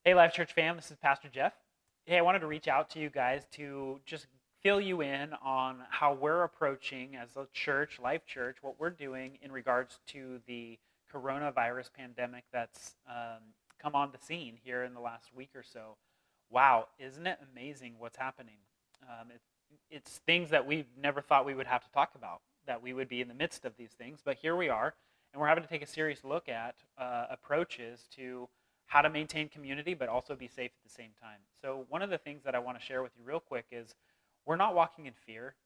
Hey, Life Church fam, this is Pastor Jeff. Hey, I wanted to reach out to you guys to just fill you in on how we're approaching as a church, Life Church, what we're doing in regards to the coronavirus pandemic that's come on the scene here in the last week or so. Wow, isn't it amazing what's happening? It's things that we never thought we would have to talk about, that we would be in the midst of these things, but here we are, and we're having to take a serious look at approaches to how to maintain community, but also be safe at the same time. So one of the things that I want to share with you real quick is we're not walking in fear.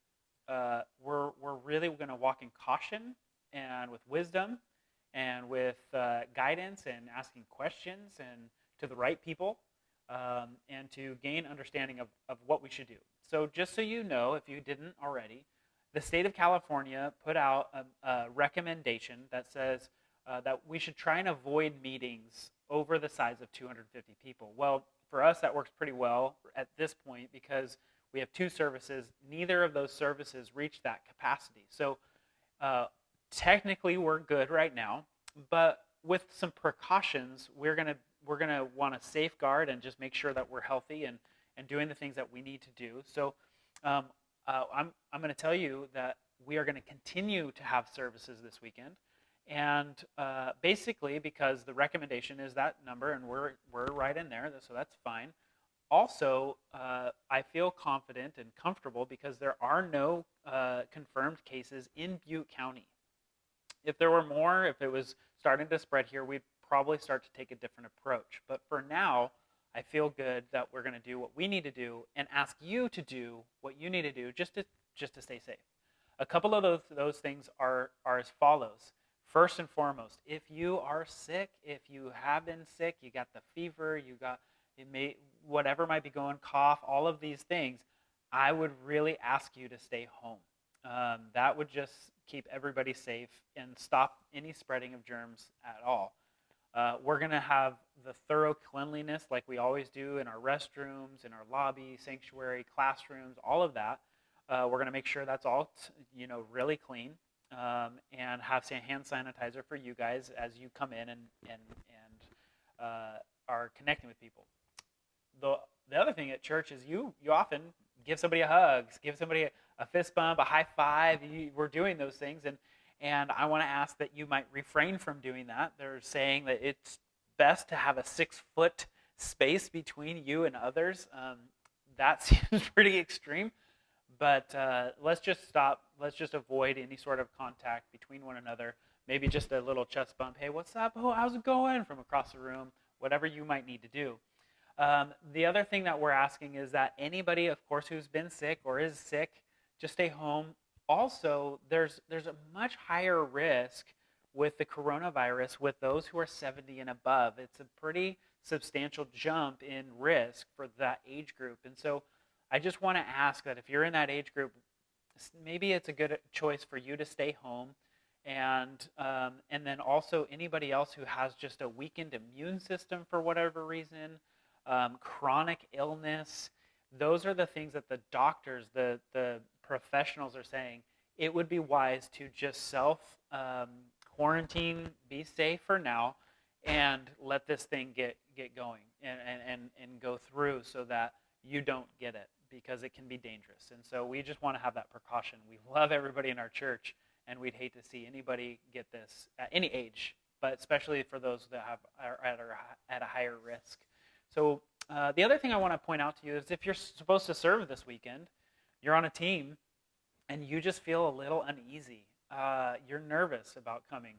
We're really going to walk in caution and with wisdom and with guidance and asking questions and to the right people and to gain understanding of what we should do. So just so you know, if you didn't already, the state of California put out a recommendation that says that we should try and avoid meetings over the size of 250 people. Well, for us, that works pretty well at this point because we have two services. Neither of those services reach that capacity. So technically, we're good right now, but with some precautions, we're gonna want to safeguard and just make sure that we're healthy and doing the things that we need to do. So um, I'm going to tell you that we are going to continue to have services this weekend. And basically, because the recommendation is that number, and we're right in there, so that's fine. Also, I feel confident and comfortable because there are no confirmed cases in Butte County. If there were more, if it was starting to spread here, we'd probably start to take a different approach. But for now, I feel good that we're going to do what we need to do and ask you to do what you need to do just to stay safe. A couple of those things are as follows. First and foremost, if you are sick, if you have been sick, you got the fever, whatever might be going, cough, all of these things, I would really ask you to stay home. That would just keep everybody safe and stop any spreading of germs at all. We're going to have the thorough cleanliness like we always do in our restrooms, in our lobby, sanctuary, classrooms, all of that. We're going to make sure that's all, really clean, and have some hand sanitizer for you guys as you come in and are connecting with people. The other thing at church is you often give somebody a hug, give somebody a fist bump, a high five. We're doing those things, and I want to ask that you might refrain from doing that. They're saying that it's best to have a 6-foot space between you and others. That seems pretty extreme, but let's just stop. Let's just avoid any sort of contact between one another. Maybe just a little chest bump. Hey, what's up? Oh, how's it going? From across the room. Whatever you might need to do. The other thing that we're asking is that anybody, of course, who's been sick or is sick, just stay home. Also, there's a much higher risk with the coronavirus with those who are 70 and above. It's a pretty substantial jump in risk for that age group. And so I just want to ask that if you're in that age group, maybe it's a good choice for you to stay home. And then also anybody else who has just a weakened immune system for whatever reason, chronic illness, those are the things that the doctors, the professionals are saying. It would be wise to just self quarantine, be safe for now, and let this thing get going and go through so that you don't get it, because it can be dangerous. And so we just want to have that precaution. We love everybody in our church, and we'd hate to see anybody get this at any age, but especially for those that are at a higher risk. So the other thing I want to point out to you is if you're supposed to serve this weekend, you're on a team, and you just feel a little uneasy, you're nervous about coming,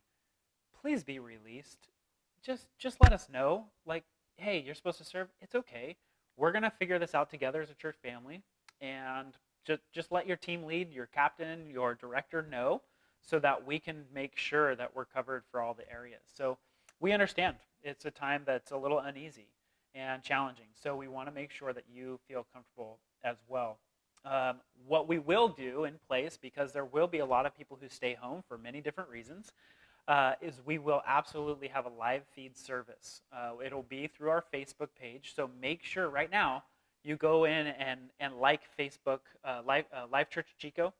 please be released. Just let us know. Like, hey, you're supposed to serve. It's okay. We're going to figure this out together as a church family, and just let your team lead, your captain, your director know, so that we can make sure that we're covered for all the areas. So we understand it's a time that's a little uneasy and challenging. So we want to make sure that you feel comfortable as well. What we will do in place, because there will be a lot of people who stay home for many different reasons, is we will absolutely have a live feed service. It'll be through our Facebook page. So make sure right now you go in and like Facebook, Life Church Chico.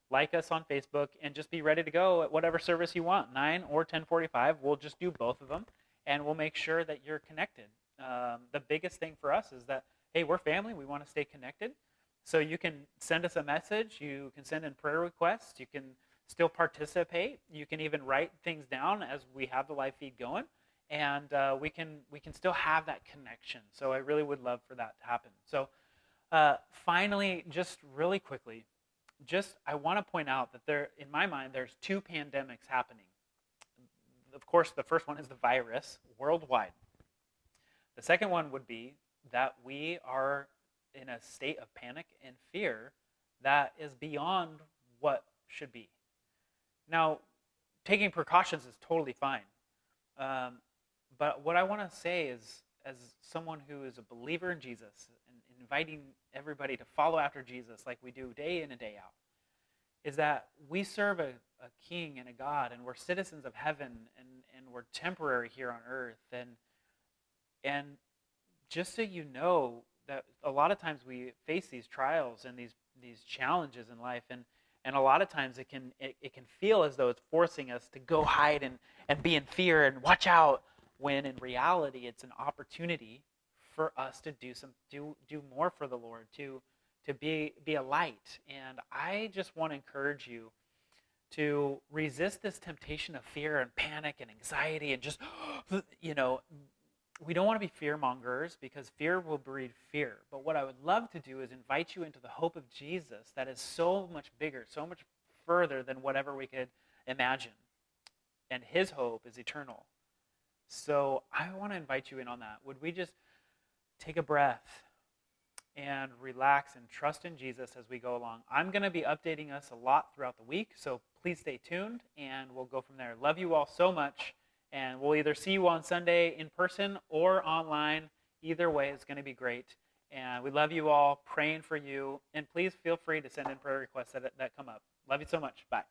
Like us on Facebook, and just be ready to go at whatever service you want, 9 or 10:45. We'll just do both of them, and we'll make sure that you're connected. the biggest thing for us is that, hey, we're family. We want to stay connected. So you can send us a message. You can send in prayer requests. You can still participate. You can even write things down as we have the live feed going, and we can still have that connection. So I really would love for that to happen. So finally, just really quickly, I want to point out that in my mind, there's two pandemics happening. Of course, the first one is the virus worldwide. The second one would be that we are in a state of panic and fear that is beyond what should be. Now, taking precautions is totally fine. But what I want to say is, as someone who is a believer in Jesus and inviting everybody to follow after Jesus like we do day in and day out, is that we serve a king and a God, and we're citizens of heaven, and we're temporary here on earth. And just so you know that a lot of times we face these trials and these challenges in life, and a lot of times it can feel as though it's forcing us to go hide and be in fear and watch out, when in reality it's an opportunity for us to do more for the Lord, to be a light. And I just want to encourage you to resist this temptation of fear and panic and anxiety and just, we don't want to be fear mongers, because fear will breed fear. But what I would love to do is invite you into the hope of Jesus that is so much bigger, so much further than whatever we could imagine. And his hope is eternal. So I want to invite you in on that. Would we just take a breath and relax and trust in Jesus as we go along? I'm going to be updating us a lot throughout the week, so please stay tuned, and we'll go from there. Love you all so much, and we'll either see you on Sunday in person or online. Either way, it's going to be great. And we love you all, praying for you, and please feel free to send in prayer requests that come up. Love you so much. Bye.